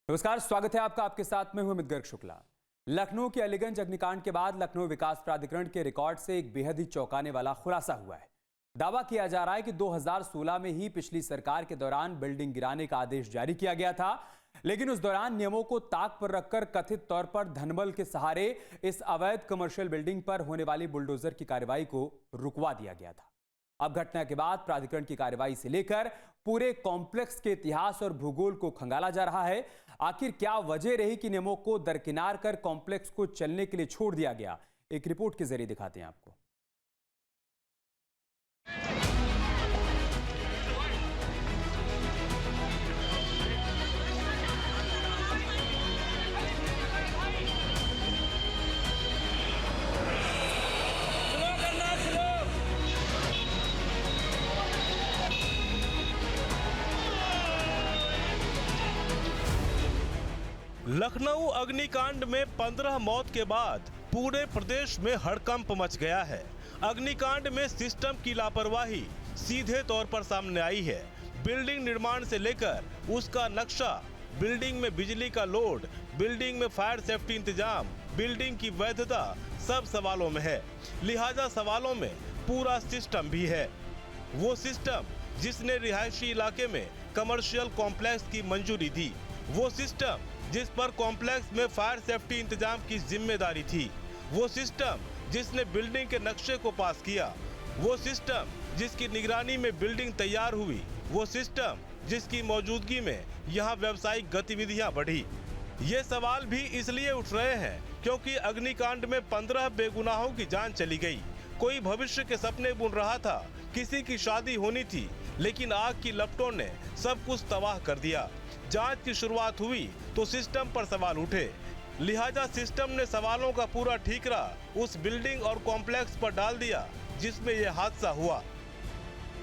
नमस्कार, स्वागत है आपका। आपके साथ में हूं अमित गर्ग शुक्ला। लखनऊ के अलीगंज अग्निकांड के बाद लखनऊ विकास प्राधिकरण के रिकॉर्ड से एक बेहद ही चौंकाने वाला खुलासा हुआ है। दावा किया जा रहा है कि 2016 में ही पिछली सरकार के दौरान बिल्डिंग गिराने का आदेश जारी किया गया था, लेकिन उस दौरान नियमों को ताक पर रखकर कथित तौर पर धनबल के सहारे इस अवैध कमर्शियल बिल्डिंग पर होने वाली बुलडोजर की कार्रवाई को रुकवा दिया गया था। अब घटना के बाद प्राधिकरण की कार्रवाई से लेकर पूरे कॉम्प्लेक्स के इतिहास और भूगोल को खंगाला जा रहा है। आखिर क्या वजह रही कि नियमों को दरकिनार कर कॉम्प्लेक्स को चलने के लिए छोड़ दिया गया? एक रिपोर्ट के जरिए दिखाते हैं आपको। लखनऊ अग्निकांड में 15 मौत के बाद पूरे प्रदेश में हड़कंप मच गया है। अग्निकांड में सिस्टम की लापरवाही सीधे तौर पर सामने आई है। बिल्डिंग निर्माण से लेकर उसका नक्शा, बिल्डिंग में बिजली का लोड, बिल्डिंग में फायर सेफ्टी इंतजाम, बिल्डिंग की वैधता सब सवालों में है। लिहाजा सवालों में पूरा सिस्टम भी है। वो सिस्टम जिसने रिहायशी इलाके में कमर्शियल कॉम्प्लेक्स की मंजूरी दी, वो सिस्टम जिस पर कॉम्प्लेक्स में फायर सेफ्टी इंतजाम की जिम्मेदारी थी, वो सिस्टम जिसने बिल्डिंग के नक्शे को पास किया, वो सिस्टम जिसकी निगरानी में बिल्डिंग तैयार हुई, वो सिस्टम जिसकी मौजूदगी में यहाँ व्यावसायिक गतिविधियां बढ़ी। ये सवाल भी इसलिए उठ रहे हैं क्योंकि अग्निकांड में 15 बेगुनाहों की जान चली गई। कोई भविष्य के सपने बुन रहा था, किसी की शादी होनी थी, लेकिन आग की लपटों ने सब कुछ तबाह कर दिया। जांच की शुरुआत हुई तो सिस्टम पर सवाल उठे। लिहाजा सिस्टम ने सवालों का पूरा ठीकरा उस बिल्डिंग और कॉम्प्लेक्स पर डाल दिया जिसमें यह हादसा हुआ।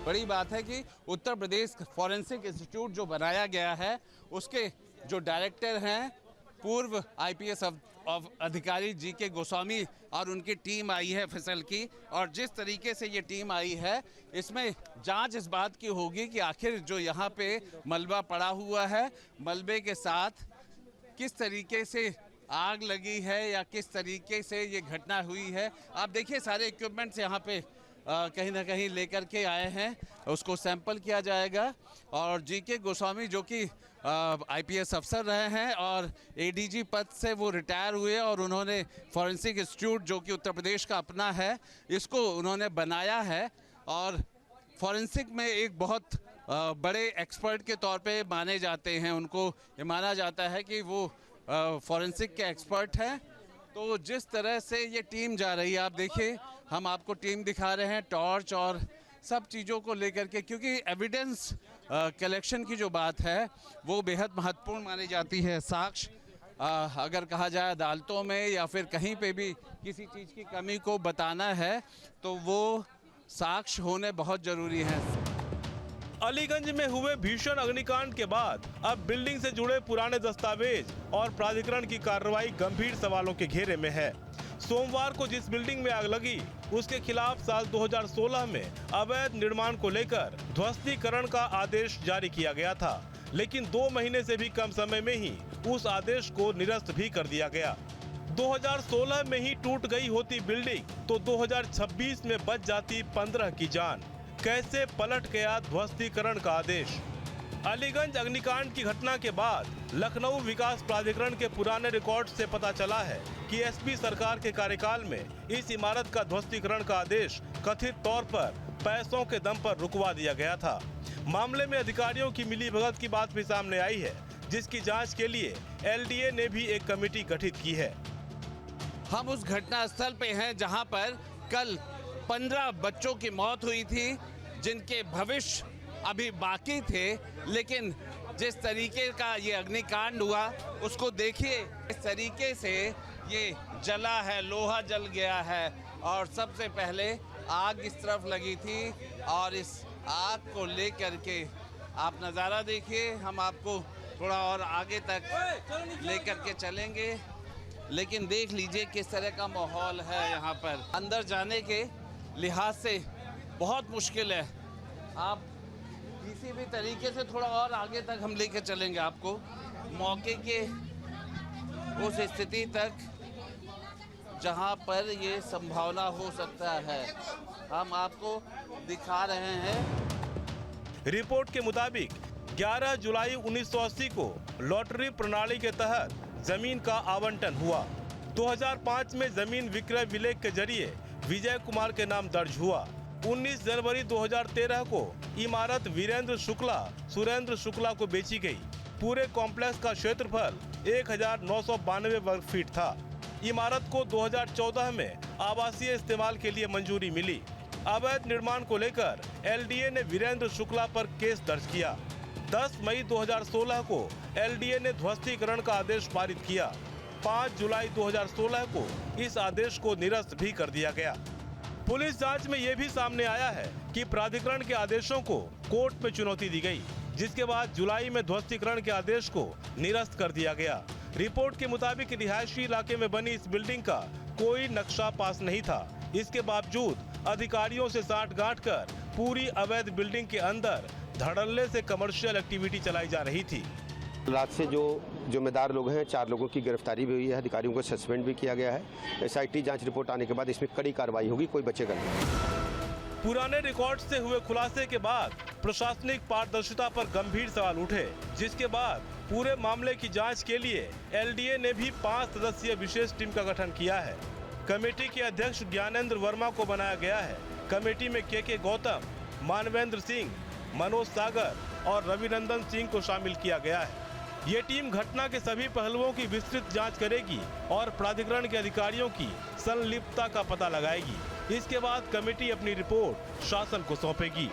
बड़ी बात है कि उत्तर प्रदेश फॉरेंसिक इंस्टीट्यूट जो बनाया गया है, उसके जो डायरेक्टर हैं पूर्व आईपीएस अधिकारी जीके गोस्वामी और उनकी टीम आई है फिसल की, और जिस तरीके से ये टीम आई है इसमें जांच इस बात की होगी कि आखिर जो यहाँ पे मलबा पड़ा हुआ है, मलबे के साथ किस तरीके से आग लगी है या किस तरीके से ये घटना हुई है। आप देखिए सारे इक्विपमेंट्स यहाँ पे कहीं ना कहीं लेकर के आए हैं, उसको सैंपल किया जाएगा। और जीके गोस्वामी जो कि आईपीएस अफसर रहे हैं और एडीजी पद से वो रिटायर हुए, और उन्होंने फॉरेंसिक इंस्टीट्यूट जो कि उत्तर प्रदेश का अपना है, इसको उन्होंने बनाया है और फॉरेंसिक में एक बहुत बड़े एक्सपर्ट के तौर पे माने जाते हैं। उनको ये माना जाता है कि वो फॉरेंसिक के एक्सपर्ट हैं। तो जिस तरह से ये टीम जा रही है, आप देखिए, हम आपको टीम दिखा रहे हैं, टॉर्च और सब चीज़ों को लेकर के, क्योंकि एविडेंस कलेक्शन की जो बात है वो बेहद महत्वपूर्ण मानी जाती है। साक्ष्य अगर कहा जाए अदालतों में या फिर कहीं पे भी किसी चीज़ की कमी को बताना है तो वो साक्ष्य होने बहुत ज़रूरी है। अलीगंज में हुए भीषण अग्निकांड के बाद अब बिल्डिंग से जुड़े पुराने दस्तावेज और प्राधिकरण की कार्रवाई गंभीर सवालों के घेरे में है। सोमवार को जिस बिल्डिंग में आग लगी उसके खिलाफ साल 2016 में अवैध निर्माण को लेकर ध्वस्तीकरण का आदेश जारी किया गया था, लेकिन 2 महीने से भी कम समय में ही उस आदेश को निरस्त भी कर दिया गया। 2016 में ही टूट गई होती बिल्डिंग तो 2026 में बच जाती 15 की जान। कैसे पलट गया ध्वस्तीकरण का आदेश? अलीगंज अग्निकांड की घटना के बाद लखनऊ विकास प्राधिकरण के पुराने रिकॉर्ड से पता चला है कि एसपी सरकार के कार्यकाल में इस इमारत का ध्वस्तीकरण का आदेश कथित तौर पर पैसों के दम पर रुकवा दिया गया था। मामले में अधिकारियों की मिलीभगत की बात भी सामने आई है, जिसकी जांच के लिए एलडीए ने भी एक कमेटी गठित की है। हम उस घटना स्थल पे हैं जहां पर कल 15 बच्चों की मौत हुई थी, जिनके भविष्य अभी बाकी थे, लेकिन जिस तरीके का ये अग्निकांड हुआ उसको देखिए, इस तरीके से ये जला है, लोहा जल गया है। और सबसे पहले आग इस तरफ लगी थी और इस आग को लेकर के आप नज़ारा देखिए। हम आपको थोड़ा और आगे तक लेकर के चलेंगे, लेकिन देख लीजिए किस तरह का माहौल है यहाँ पर। अंदर जाने के लिहाज से बहुत मुश्किल है। आप किसी भी तरीके से थोड़ा और आगे तक हम लेके चलेंगे आपको। मौके के उस स्थिति तक जहां पर ये संभावना हो सकता है हम आपको दिखा रहे हैं। रिपोर्ट के मुताबिक 11 जुलाई 1980 को लॉटरी प्रणाली के तहत जमीन का आवंटन हुआ। 2005 में जमीन विक्रय विलेख के जरिए विजय कुमार के नाम दर्ज हुआ। 19 जनवरी 2013 को इमारत वीरेंद्र शुक्ला सुरेंद्र शुक्ला को बेची गई। पूरे कॉम्प्लेक्स का क्षेत्रफल 1992 वर्ग फीट था। इमारत को 2014 में आवासीय इस्तेमाल के लिए मंजूरी मिली। अवैध निर्माण को लेकर एलडीए ने वीरेंद्र शुक्ला पर केस दर्ज किया। 10 मई 2016 को एलडीए ने ध्वस्तीकरण का आदेश पारित किया। 5 जुलाई 2016 को इस आदेश को निरस्त भी कर दिया गया। पुलिस जांच में ये भी सामने आया है कि प्राधिकरण के आदेशों को कोर्ट में चुनौती दी गई, जिसके बाद जुलाई में ध्वस्तीकरण के आदेश को निरस्त कर दिया गया। रिपोर्ट के मुताबिक रिहायशी इलाके में बनी इस बिल्डिंग का कोई नक्शा पास नहीं था। इसके बावजूद अधिकारियों से साठगांठ कर पूरी अवैध बिल्डिंग के अंदर धड़ल्ले से कमर्शियल एक्टिविटी चलाई जा रही थी। रात से जो जिम्मेदार लोग हैं 4 लोगों की गिरफ्तारी भी हुई है। अधिकारियों को सस्पेंड भी किया गया है। एसआईटी जांच रिपोर्ट आने के बाद इसमें कड़ी कार्रवाई होगी, कोई बचेगा नहीं। पुराने रिकॉर्ड से हुए खुलासे के बाद प्रशासनिक पारदर्शिता पर गंभीर सवाल उठे, जिसके बाद पूरे मामले की जांच के लिए एलडीए ने भी 5 सदस्यीय विशेष टीम का गठन किया है। कमेटी के अध्यक्ष ज्ञानेंद्र वर्मा को बनाया गया है। कमेटी में के गौतम, मानवेंद्र सिंह, मनोज सागर और रविनंदन सिंह को शामिल किया गया है। ये टीम घटना के सभी पहलुओं की विस्तृत जांच करेगी और प्राधिकरण के अधिकारियों की संलिप्तता का पता लगाएगी। इसके बाद कमेटी अपनी रिपोर्ट शासन को सौंपेगी।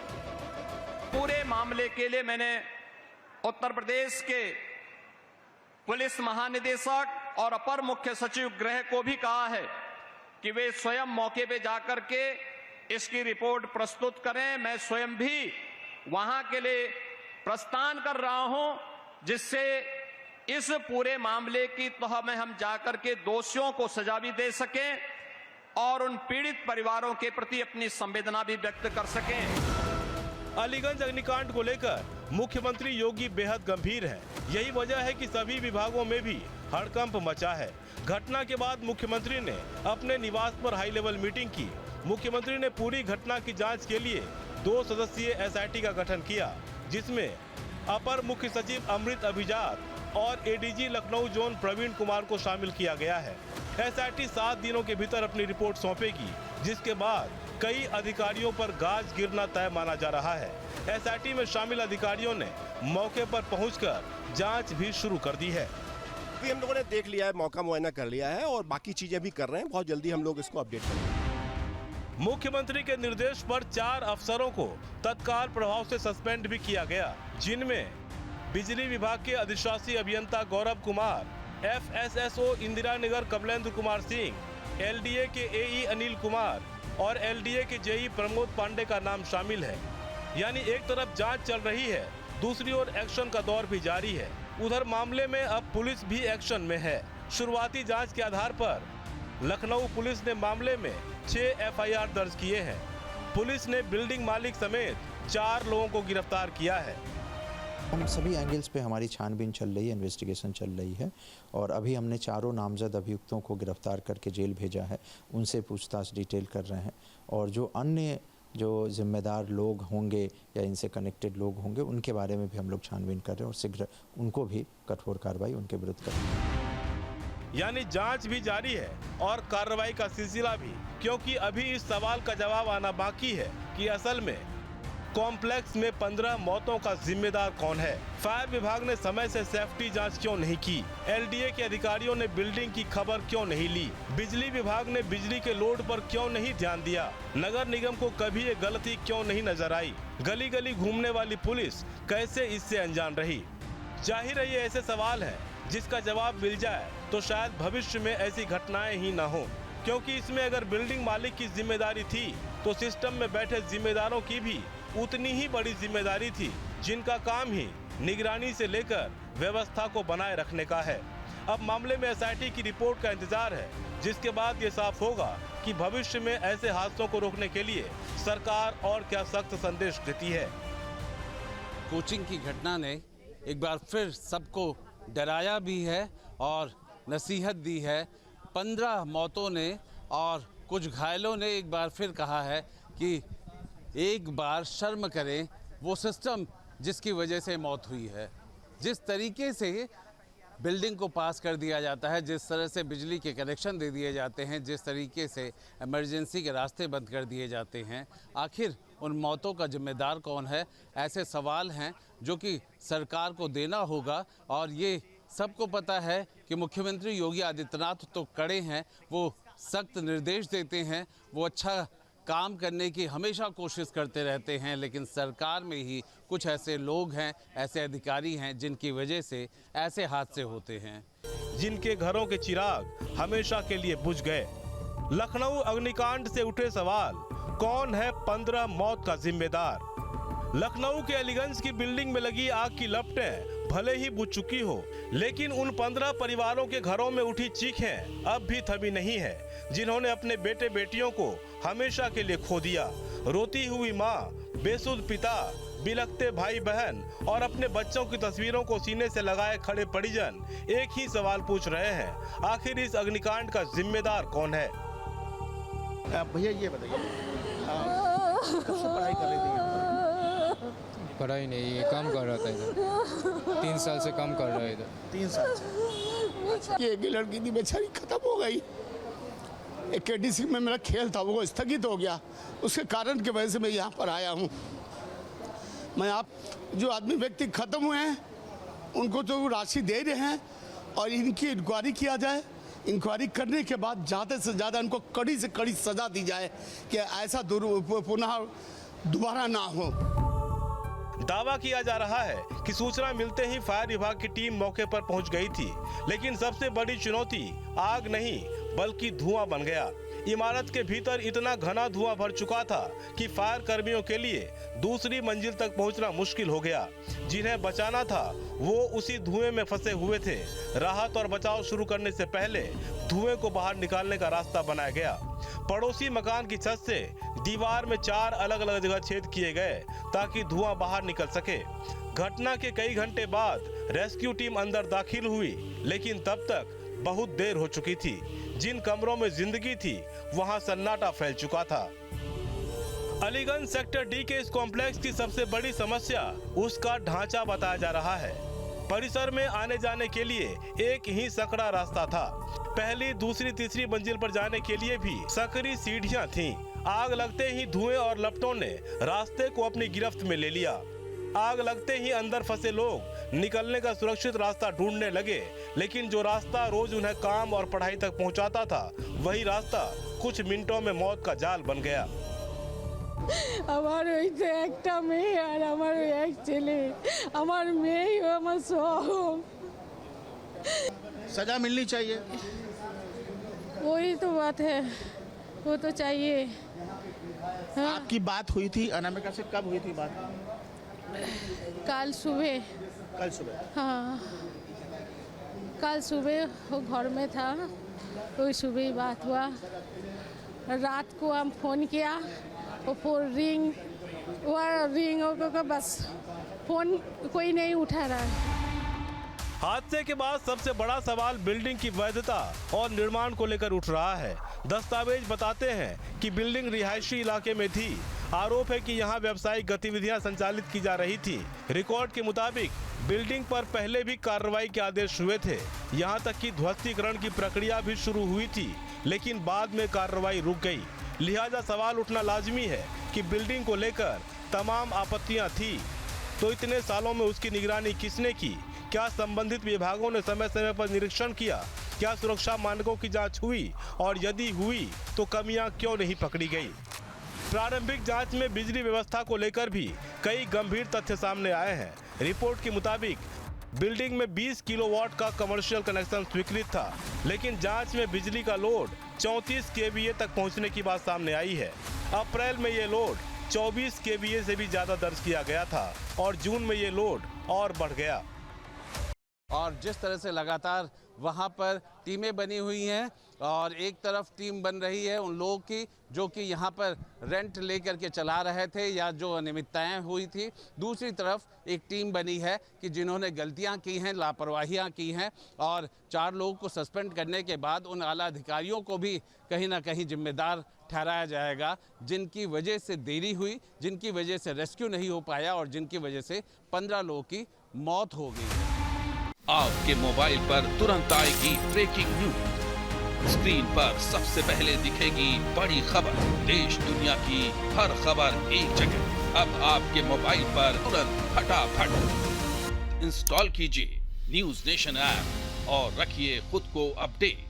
पूरे मामले के लिए मैंने उत्तर प्रदेश के पुलिस महानिदेशक और अपर मुख्य सचिव गृह को भी कहा है कि वे स्वयं मौके पे जाकर के इसकी रिपोर्ट प्रस्तुत करें। मैं स्वयं भी वहां के लिए प्रस्थान कर रहा हूं, जिससे इस पूरे मामले की तह में हम जाकर के दोषियों को सजा भी दे सकें और उन पीड़ित परिवारों के प्रति अपनी संवेदना भी व्यक्त कर सकें। अलीगंज अग्निकांड को लेकर मुख्यमंत्री योगी बेहद गंभीर हैं। यही वजह है कि सभी विभागों में भी हड़कंप मचा है। घटना के बाद मुख्यमंत्री ने अपने निवास पर हाई लेवल मीटिंग की। मुख्यमंत्री ने पूरी घटना की जांच के लिए 2 सदस्यीय एसआईटी का गठन किया, जिसमें अपर मुख्य सचिव अमृत अभिजात और एडीजी लखनऊ जोन प्रवीण कुमार को शामिल किया गया है। एसआईटी 7 दिनों के भीतर अपनी रिपोर्ट सौंपेगी, जिसके बाद कई अधिकारियों पर गाज गिरना तय माना जा रहा है। एसआईटी में शामिल अधिकारियों ने मौके पर पहुंचकर जांच भी शुरू कर दी है। अभी हम लोगों ने देख लिया है, मौका मुआयना कर लिया है और बाकी चीजें भी कर रहे हैं। बहुत जल्दी हम लोग इसको अपडेट करेंगे। मुख्यमंत्री के निर्देश पर 4 अफसरों को तत्काल प्रभाव से सस्पेंड भी किया गया, जिनमें बिजली विभाग के अधिशासी अभियंता गौरव कुमार, एफएसएसओ इंदिरा नगर कमलेंद्र कुमार सिंह, एलडीए के एई अनिल कुमार और एलडीए के जेई प्रमोद पांडे का नाम शामिल है। यानी एक तरफ जांच चल रही है, दूसरी ओर एक्शन का दौर भी जारी है। उधर मामले में अब पुलिस भी एक्शन में है। शुरुआती जांच के आधार पर लखनऊ पुलिस ने मामले में 6 एफआईआर दर्ज किए हैं। पुलिस ने बिल्डिंग मालिक समेत 4 लोगों को गिरफ्तार किया है। हम सभी एंगल्स पे हमारी छानबीन चल रही है, इन्वेस्टिगेशन चल रही है और अभी हमने 4 नामजद अभियुक्तों को गिरफ्तार करके जेल भेजा है। उनसे पूछताछ डिटेल कर रहे हैं और जो अन्य जो जिम्मेदार लोग होंगे या इनसे कनेक्टेड लोग होंगे उनके बारे में भी हम लोग छानबीन कर रहे हैं और शीघ्र उनको भी कठोर कार्रवाई उनके विरुद्ध करेंगे। यानी जांच भी जारी है और कार्रवाई का सिलसिला भी, क्योंकि अभी इस सवाल का जवाब आना बाकी है कि असल में कॉम्प्लेक्स में 15 मौतों का जिम्मेदार कौन है। फायर विभाग ने समय से सेफ्टी जांच क्यों नहीं की? एलडीए के अधिकारियों ने बिल्डिंग की खबर क्यों नहीं ली? बिजली विभाग ने बिजली के लोड पर क्यों नहीं ध्यान दिया? नगर निगम को कभी ये गलती क्यों नहीं नजर आई? गली गली घूमने वाली पुलिस कैसे इससे अनजान रही? जाहिर है ये ऐसे सवाल हैं जिसका जवाब मिल जाए तो शायद भविष्य में ऐसी घटनाएं ही न हो, क्योंकि इसमें अगर बिल्डिंग मालिक की जिम्मेदारी थी तो सिस्टम में बैठे जिम्मेदारों की भी उतनी ही बड़ी जिम्मेदारी थी, जिनका काम ही निगरानी से लेकर व्यवस्था को बनाए रखने का है। अब मामले में एसआईटी की रिपोर्ट का इंतजार है, जिसके बाद ये साफ होगा कि भविष्य में ऐसे हादसों को रोकने के लिए सरकार और क्या सख्त संदेश देती है। कोचिंग की घटना ने एक बार फिर सबको डराया भी है और नसीहत दी है। 15 मौतों ने और कुछ घायलों ने एक बार फिर कहा है कि एक बार शर्म करें वो सिस्टम जिसकी वजह से मौत हुई है। जिस तरीके से बिल्डिंग को पास कर दिया जाता है, जिस तरह से बिजली के कनेक्शन दे दिए जाते हैं, जिस तरीके से इमरजेंसी के रास्ते बंद कर दिए जाते हैं, आखिर उन मौतों का जिम्मेदार कौन है? ऐसे सवाल हैं जो कि सरकार को देना होगा। और ये सबको पता है कि मुख्यमंत्री योगी आदित्यनाथ तो कड़े हैं, वो सख्त निर्देश देते हैं, वो अच्छा काम करने की हमेशा कोशिश करते रहते हैं, लेकिन सरकार में ही कुछ ऐसे लोग हैं, ऐसे अधिकारी हैं जिनकी वजह से ऐसे हादसे होते हैं, जिनके घरों के चिराग हमेशा के लिए बुझ गए। लखनऊ अग्निकांड से उठे सवाल, कौन है 15 मौत का जिम्मेदार? लखनऊ के अलीगंज की बिल्डिंग में लगी आग की लपटें भले ही बुझ चुकी हो, लेकिन उन 15 परिवारों के घरों में उठी चीखें अब भी थमी नहीं है, जिन्होंने अपने बेटे बेटियों को हमेशा के लिए खो दिया। रोती हुई माँ, बेसुध पिता, बिलखते भाई बहन और अपने बच्चों की तस्वीरों को सीने से लगाए खड़े परिजन एक ही सवाल पूछ रहे हैं, आखिर इस अग्निकांड का जिम्मेदार कौन है? भैया ये बताइए, कब से पढ़ाई कर रही थी? पढ़ाई नहीं, काम कर रहा था इधर। 3 साल से काम कर रहा है इधर। 3 साल से। ये एक लड़की थी बेचारी खत्म हो गई। एक केडीसी में मेरा खेल था वो स्थगित हो गया, उसके कारण की वजह से मैं यहाँ पर आया हूँ। मैं आप जो आदमी व्यक्ति खत्म हुए हैं उनको तो राशि दे रहे हैं और इनकी इंक्वायरी किया जाए। इंक्वायरी करने के बाद ज़्यादा से ज़्यादा इनको कड़ी से कड़ी सज़ा दी जाए कि ऐसा पुनः दोबारा ना हो। दावा किया जा रहा है कि सूचना मिलते ही फायर विभाग की टीम मौके पर पहुंच गई थी, लेकिन सबसे बड़ी चुनौती आग नहीं बल्कि धुआं बन गया। इमारत के भीतर इतना घना धुआं भर चुका था कि फायर कर्मियों के लिए दूसरी मंजिल तक पहुंचना मुश्किल हो गया। जिन्हें बचाना था वो उसी धुएं में फंसे हुए थे। राहत और बचाव शुरू करने से पहले धुएं को बाहर निकालने का रास्ता बनाया गया। पड़ोसी मकान की छत से दीवार में 4 अलग अलग जगह छेद किए गए ताकि धुआं बाहर निकल सके। घटना के कई घंटे बाद रेस्क्यू टीम अंदर दाखिल हुई, लेकिन तब तक बहुत देर हो चुकी थी। जिन कमरों में जिंदगी थी वहां सन्नाटा फैल चुका था। अलीगंज सेक्टर डी के इस कॉम्प्लेक्स की सबसे बड़ी समस्या उसका ढांचा बताया जा रहा है। परिसर में आने जाने के लिए एक ही सकड़ा रास्ता था। पहली, दूसरी, तीसरी मंजिल पर जाने के लिए भी सकरी सीढ़ियां थीं। आग लगते ही धुएं और लपटों ने रास्ते को अपनी गिरफ्त में ले लिया। आग लगते ही अंदर फंसे लोग निकलने का सुरक्षित रास्ता ढूंढने लगे, लेकिन जो रास्ता रोज उन्हें काम और पढ़ाई तक पहुंचाता था, वही रास्ता कुछ मिनटों में मौत का जाल बन गया। আমার ওই তো একটা মেয়ে আর আমার ওই এক ছেলে, আমার মেয়েই আমার সব। सजा मिलनी चाहिए। वही तो बात है, वो तो चाहिए। हाँ। आपकी बात हुई थी अनामिका से, कब हुई थी बात? कल सुबह। कल सुबह? हाँ, कल सुबह वो घर में था, वही सुबह ही बात हुआ। रात को हम फ़ोन किया, वो फोन रिंग होकर बस फ़ोन कोई नहीं उठा रहा है। हादसे के बाद सबसे बड़ा सवाल बिल्डिंग की वैधता और निर्माण को लेकर उठ रहा है। दस्तावेज बताते हैं कि बिल्डिंग रिहायशी इलाके में थी। आरोप है कि यहाँ व्यावसायिक गतिविधियां संचालित की जा रही थी। रिकॉर्ड के मुताबिक बिल्डिंग पर पहले भी कार्रवाई के आदेश हुए थे। यहाँ तक कि ध्वस्तीकरण की प्रक्रिया भी शुरू हुई थी, लेकिन बाद में कार्रवाई रुक गई। लिहाजा सवाल उठना लाजमी है कि बिल्डिंग को लेकर तमाम आपत्तियां थी तो इतने सालों में उसकी निगरानी किसने की? क्या संबंधित विभागों ने समय समय पर निरीक्षण किया? क्या सुरक्षा मानकों की जांच हुई? और यदि हुई तो कमियां क्यों नहीं पकड़ी गई? प्रारंभिक जांच में बिजली व्यवस्था को लेकर भी कई गंभीर तथ्य सामने आए हैं। रिपोर्ट के मुताबिक बिल्डिंग में 20 किलोवाट का कमर्शियल कनेक्शन स्वीकृत था, लेकिन जांच में बिजली का लोड 34 केवीए तक पहुंचने की बात सामने आई है। अप्रैल में ये लोड 24 केवीए से भी ज्यादा दर्ज किया गया था और जून में ये लोड और बढ़ गया। और जिस तरह से लगातार वहाँ पर टीमें बनी हुई हैं और एक तरफ टीम बन रही है उन लोगों की जो कि यहाँ पर रेंट लेकर के चला रहे थे या जो अनियमितताएं हुई थी, दूसरी तरफ एक टीम बनी है कि जिन्होंने गलतियां की हैं, लापरवाहियां की हैं और 4 लोगों को सस्पेंड करने के बाद उन आला अधिकारियों को भी कहीं ना कहीं जिम्मेदार ठहराया जाएगा, जिनकी वजह से देरी हुई, जिनकी वजह से रेस्क्यू नहीं हो पाया और जिनकी वजह से 15 लोगों की मौत हो गई। आपके मोबाइल पर तुरंत आएगी ब्रेकिंग न्यूज, स्क्रीन पर सबसे पहले दिखेगी बड़ी खबर, देश दुनिया की हर खबर एक जगह। अब आपके मोबाइल पर तुरंत फटाफट इंस्टॉल कीजिए न्यूज़ नेशन ऐप और रखिए खुद को अपडेट।